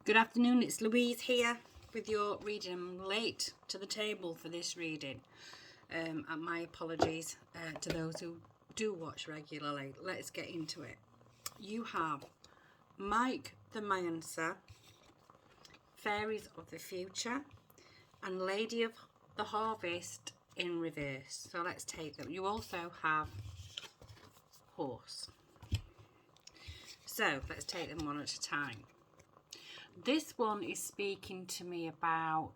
Good afternoon, it's Louise here with your reading. I'm late to the table for this reading, and my apologies to those who do watch regularly. Let's get into it. You have Mike the Mancer, Fairies of the Future, and Lady of the Harvest in reverse. So let's take them. You also have Horse. So let's take them one at a time. This one is speaking to me about,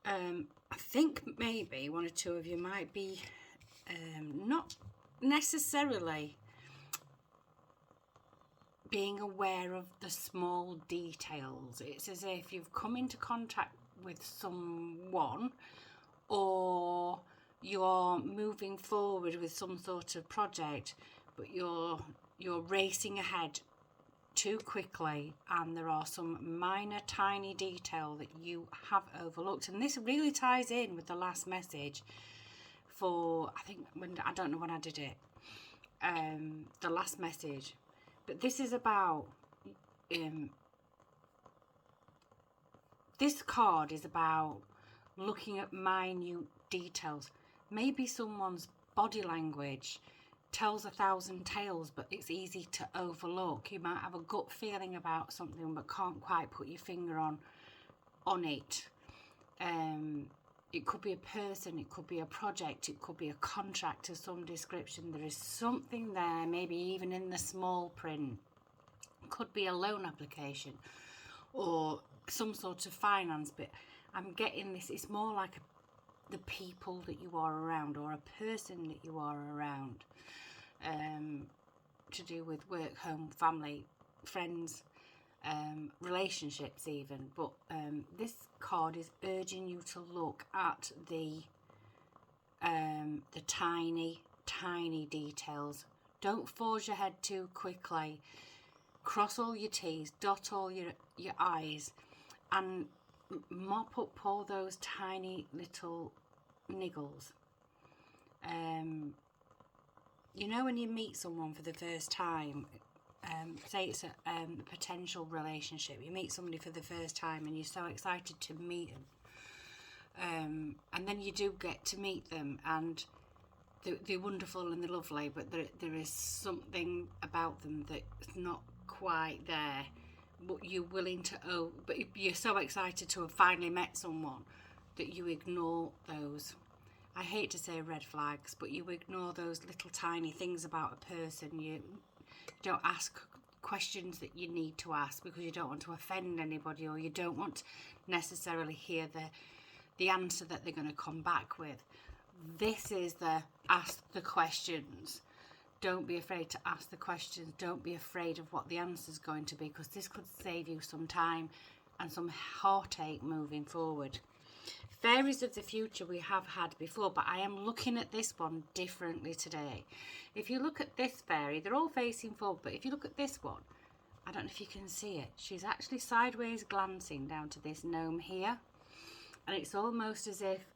I think maybe one or two of you might be not necessarily being aware of the small details. It's as if you've come into contact with someone, or you're moving forward with some sort of project, but you're racing ahead too quickly, and there are some minor tiny detail that you have overlooked. And this really ties in with the last message for, I think, I don't know when I did it, the last message, but this is about this card is about looking at minute details. Maybe someone's body language tells 1,000 tales, but it's easy to overlook. You might have a gut feeling about something but can't quite put your finger on it. It could be a person, it could be a project, it could be a contract of some description. There is something there, maybe even in the small print. It could be a loan application or some sort of finance, but I'm getting this, it's more like the people that you are around, or a person that you are around, to do with work, home, family, friends, relationships even. But this card is urging you to look at the tiny details. Don't forge ahead too quickly. Cross all your T's, dot all your I's, and mop up all those tiny little niggles. You know, when you meet someone for the first time, say it's a potential relationship, you meet somebody for the first time and you're so excited to meet them, and then you do get to meet them, and they're wonderful and they're lovely, but there is something about them that's not quite there, but you're willing to but you're so excited to have finally met someone that you ignore those, I hate to say red flags, but you ignore those little tiny things about a person. You don't ask questions that you need to ask because you don't want to offend anybody, or you don't want to necessarily hear the answer that they're going to come back with. This is the ask the questions. Don't be afraid to ask the questions. Don't be afraid of what the answer is going to be, because this could save you some time and some heartache moving forward. Fairies of the Future we have had before, but I am looking at this one differently today. If you look at this fairy, they're all facing forward, but if you look at this one, I don't know if you can see it, she's actually sideways glancing down to this gnome here, and it's almost as if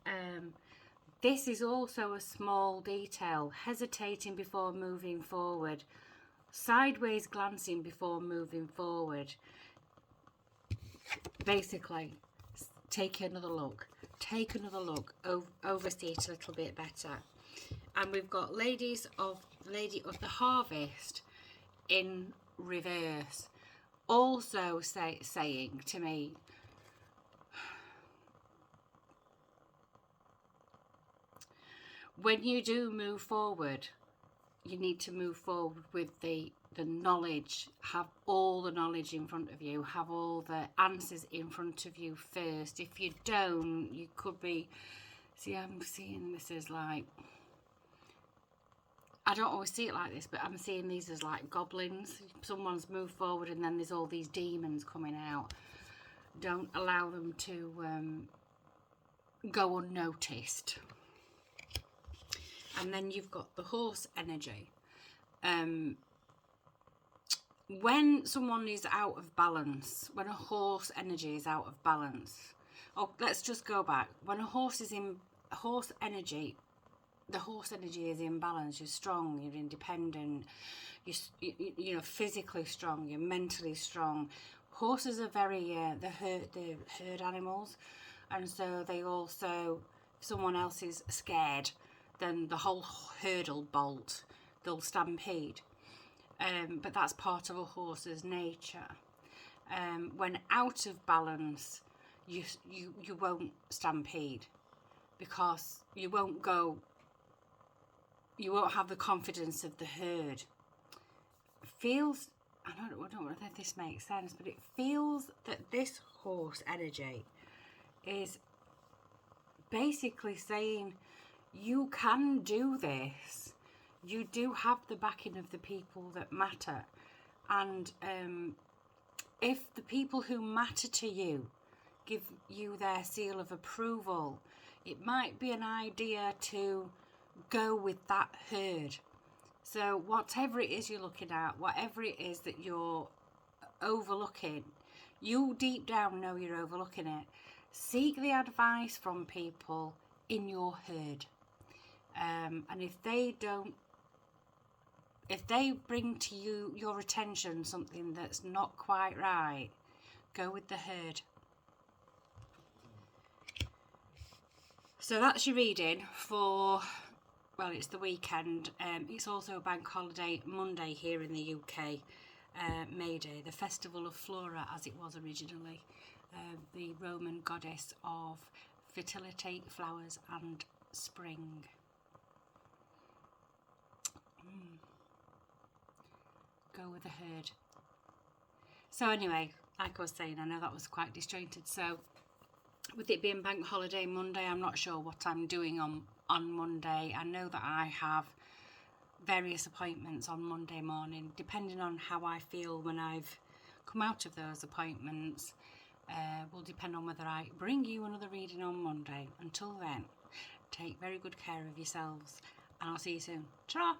this is also a small detail, hesitating before moving forward, sideways glancing before moving forward. Basically, take another look, oversee it a little bit better. And we've got Lady of the Harvest in reverse, also saying to me, when you do move forward, you need to move forward with the knowledge. Have all the knowledge in front of you. Have all the answers in front of you first. If you don't, you could be... See, I'm seeing this as like... I don't always see it like this, but I'm seeing these as like goblins. Someone's moved forward and then there's all these demons coming out. Don't allow them to go unnoticed. And then you've got the horse energy. When someone is out of balance, when a horse energy is out of balance, let's just go back. When a horse is in horse energy, the horse energy is in balance. You're strong, you're independent, you're physically strong, you're mentally strong. Horses are very, the herd animals, and so they also, if someone else is scared, then the whole herd will bolt, they'll stampede. But that's part of a horse's nature. When out of balance, you won't stampede, because you won't have the confidence of the herd. Feels, I don't know if this makes sense, but it feels that this horse energy is basically saying, you can do this. You do have the backing of the people that matter. And if the people who matter to you give you their seal of approval, it might be an idea to go with that herd. So whatever it is you're looking at, whatever it is that you're overlooking, you deep down know you're overlooking it. Seek the advice from people in your herd. And if they bring to you, your attention, something that's not quite right, go with the herd. So that's your reading for, well, it's the weekend. It's also a bank holiday Monday here in the UK, May Day, the festival of Flora, as it was originally, the Roman goddess of fertility, flowers and spring. Go with the herd. So anyway, like I was saying, I know that was quite disjointed. So with it being bank holiday Monday, I'm not sure what I'm doing on Monday. I know that I have various appointments on Monday morning, depending on how I feel when I've come out of those appointments. Will depend on whether I bring you another reading on Monday. Until then, take very good care of yourselves, and I'll see you soon. Ta-ra!